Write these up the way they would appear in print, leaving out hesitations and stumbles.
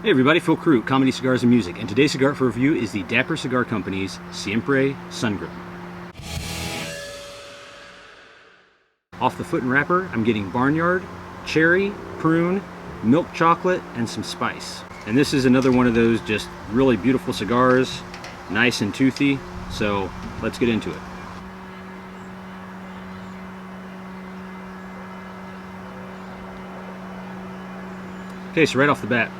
Hey everybody, Phil Crew, Comedy, Cigars, and Music, and today's cigar for review is the Dapper Cigar Company's Siempre Sun-Grown. Off the foot and wrapper, I'm getting barnyard, cherry, prune, milk chocolate, and some spice. And this is another one of those just really beautiful cigars, nice and toothy, so let's get into it. Okay, so right off the bat,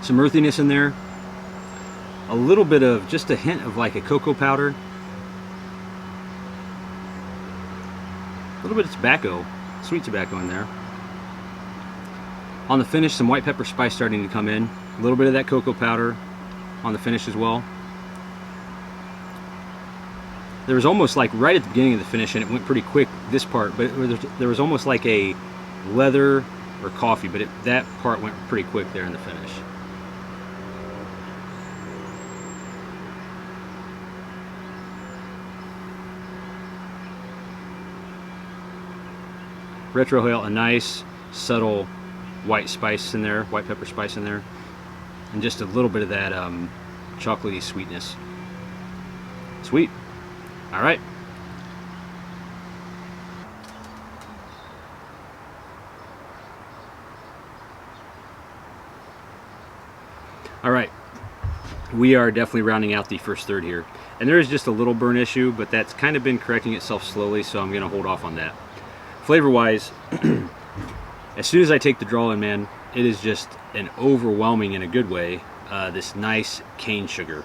some earthiness in there, a little bit of just a hint of like a cocoa powder, a little bit of tobacco, sweet tobacco in there. On the finish, some white pepper spice starting to come in, a little bit of that cocoa powder on the finish as well. There was almost like right at the beginning of the finish, and it went pretty quick, this part, but there was almost like a leather or coffee, but that part went pretty quick there in the finish. Retrohale, a nice subtle white spice in there, white pepper spice in there, and just a little bit of that chocolatey sweetness. Sweet. All right. All right. We are definitely rounding out the first third here, and there is just a little burn issue, but that's kind of been correcting itself slowly, so I'm going to hold off on that. Flavor-wise, as soon as I take the draw in, man, it is just an overwhelming, in a good way, this nice cane sugar.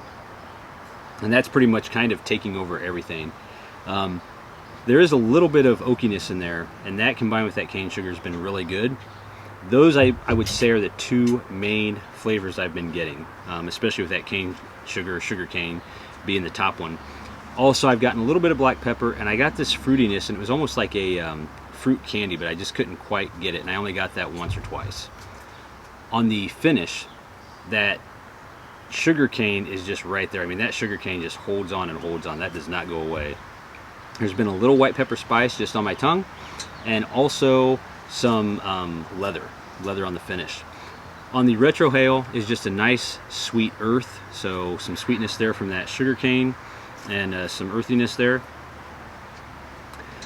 And that's pretty much kind of taking over everything. There is a little bit of oakiness in there, and that combined with that cane sugar has been really good. Those, I would say, are the two main flavors I've been getting, especially with that cane sugar, sugar cane, being the top one. Also, I've gotten a little bit of black pepper, and I got this fruitiness, and it was almost like a fruit candy, but I just couldn't quite get it, and I only got that once or twice. On the finish, that sugar cane is just right there. I mean, that sugar cane just holds on and holds on. That does not go away. There's been a little white pepper spice just on my tongue, and also some leather on the finish. On the retrohale is just a nice sweet earth, so some sweetness there from that sugar cane, and some earthiness there.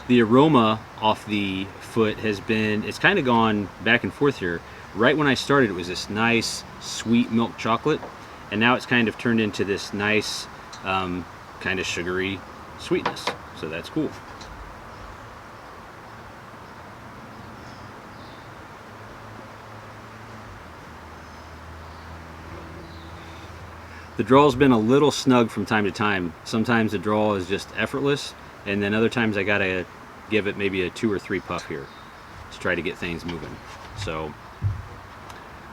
The aroma off the foot has been, it's kind of gone back and forth here. Right when I started, it was this nice sweet milk chocolate, and now it's kind of turned into this nice kind of sugary sweetness, so that's cool. The draw's been a little snug from time to time. Sometimes the draw is just effortless, and then other times I gotta give it maybe a 2 or 3 puff here to try to get things moving. So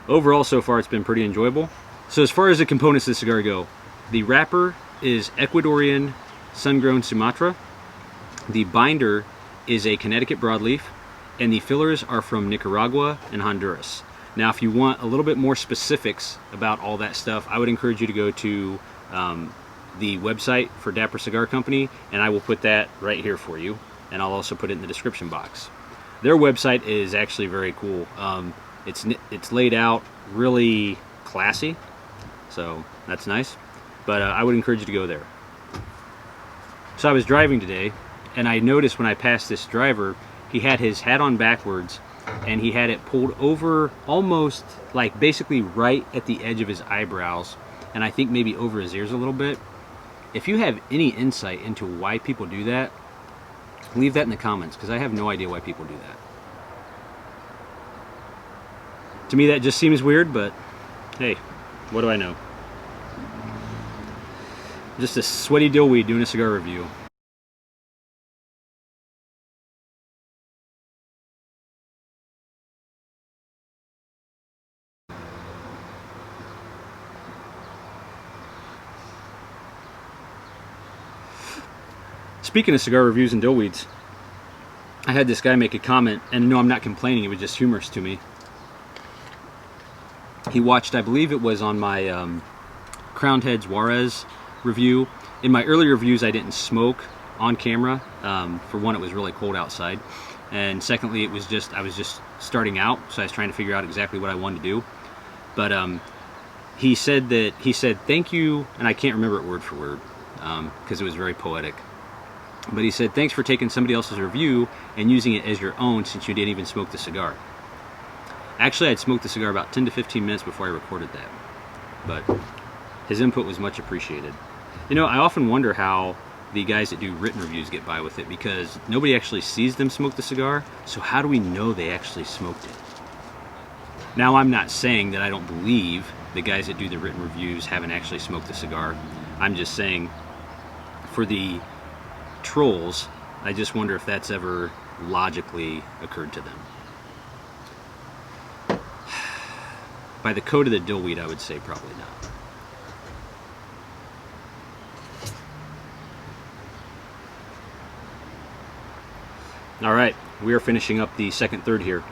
overall, so far, it's been pretty enjoyable. So as far as the components of the cigar go, the wrapper is Ecuadorian sun-grown Sumatra. The binder is a Connecticut Broadleaf, and the fillers are from Nicaragua and Honduras. Now, if you want a little bit more specifics about all that stuff, I would encourage you to go to the website for Dapper Cigar Company, and I will put that right here for you, and I'll also put it in the description box. Their website is actually very cool. It's laid out really classy, so that's nice, but I would encourage you to go there. So I was driving today, and I noticed when I passed this driver, he had his hat on backwards, and he had it pulled over almost like basically right at the edge of his eyebrows, and I think maybe over his ears a little bit. If you have any insight into why people do that, leave that in the comments, because I have no idea why people do that. To me, that just seems weird, but hey, what do I know? Just a sweaty dillweed doing a cigar review. Speaking of cigar reviews and dillweeds, I had this guy make a comment, and no, I'm not complaining, it was just humorous to me. He watched, I believe it was on my Crowned Heads Juarez review. In my earlier reviews, I didn't smoke on camera. For one, it was really cold outside, and secondly, I was just starting out, so I was trying to figure out exactly what I wanted to do. But he said thank you, and I can't remember it word for word because it was very poetic. But he said, thanks for taking somebody else's review and using it as your own since you didn't even smoke the cigar. Actually, I'd smoked the cigar about 10 to 15 minutes before I recorded that. But his input was much appreciated. You know, I often wonder how the guys that do written reviews get by with it, because nobody actually sees them smoke the cigar, so how do we know they actually smoked it? Now, I'm not saying that I don't believe the guys that do the written reviews haven't actually smoked the cigar. I'm just saying, for the trolls, I just wonder if that's ever logically occurred to them. By the code of the dillweed, I would say probably not. All right, we are finishing up the second third here.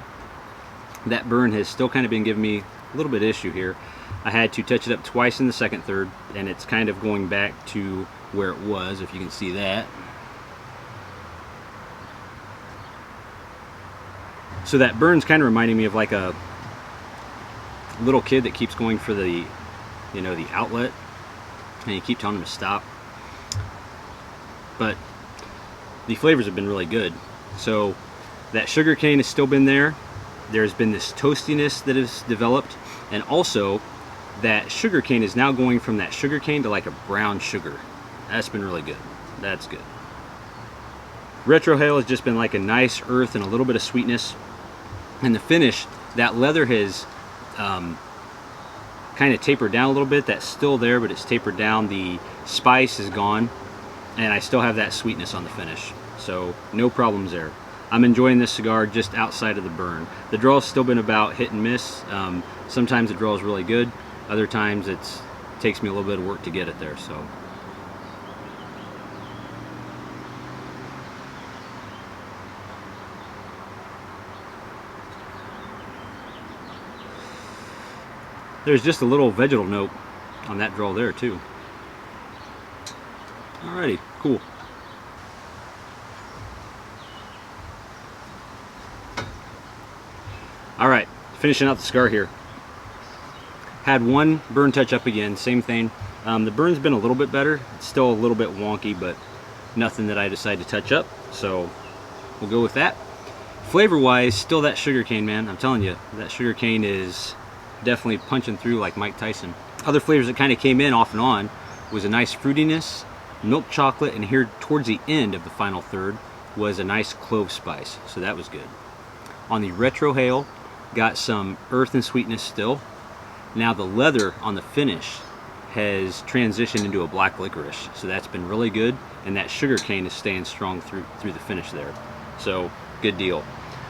That burn has still kind of been giving me a little bit of issue here. I had to touch it up twice in the second third, and it's kind of going back to where it was, if you can see that. So that burn's kind of reminding me of like a little kid that keeps going for the, you know, the outlet, and you keep telling him to stop. But the flavors have been really good. So that sugar cane has still been there. There's been this toastiness that has developed, and also that sugar cane is now going from that sugar cane to like a brown sugar. That's been really good. That's good. Retrohale has just been like a nice earth and a little bit of sweetness. And the finish, that leather has kind of tapered down a little bit. That's still there, but it's tapered down. The spice is gone, and I still have that sweetness on the finish. So no problems there. I'm enjoying this cigar just outside of the burn. The draw's still been about hit and miss. Sometimes the draw is really good. Other times it takes me a little bit of work to get it there. So. There's just a little vegetal note on that draw there too. Alrighty, cool. Alright, finishing out the cigar here. Had one burn touch up again, same thing. The burn's been a little bit better. It's still a little bit wonky, but nothing that I decided to touch up, so we'll go with that. Flavor wise, still that sugar cane, man. I'm telling you, that sugar cane is definitely punching through like Mike Tyson. Other flavors that kind of came in off and on was a nice fruitiness, milk chocolate, and here towards the end of the final third was a nice clove spice, so that was good. On the retrohale, got some earth and sweetness still. Now the leather on the finish has transitioned into a black licorice, so that's been really good, and that sugar cane is staying strong through the finish there. So good deal.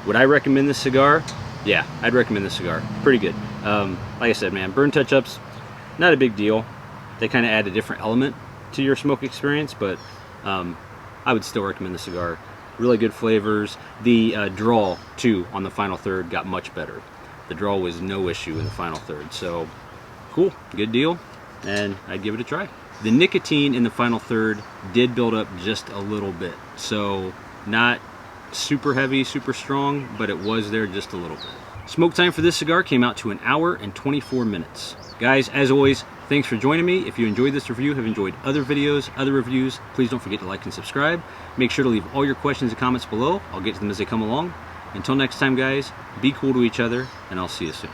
Would I recommend this cigar? Yeah, I'd recommend this cigar. Pretty good. Like I said, man, burn touch-ups, not a big deal. They kind of add a different element to your smoke experience, but I would still recommend the cigar. Really good flavors. The draw, too, on the final third got much better. The draw was no issue in the final third. So, cool, good deal, and I'd give it a try. The nicotine in the final third did build up just a little bit. So, not super heavy, super strong, but it was there just a little bit. Smoke time for this cigar came out to 1 hour and 24 minutes. Guys, as always, thanks for joining me. If you enjoyed this review, have enjoyed other videos, other reviews, please don't forget to like and subscribe. Make sure to leave all your questions and comments below. I'll get to them as they come along. Until next time, guys, be cool to each other, and I'll see you soon.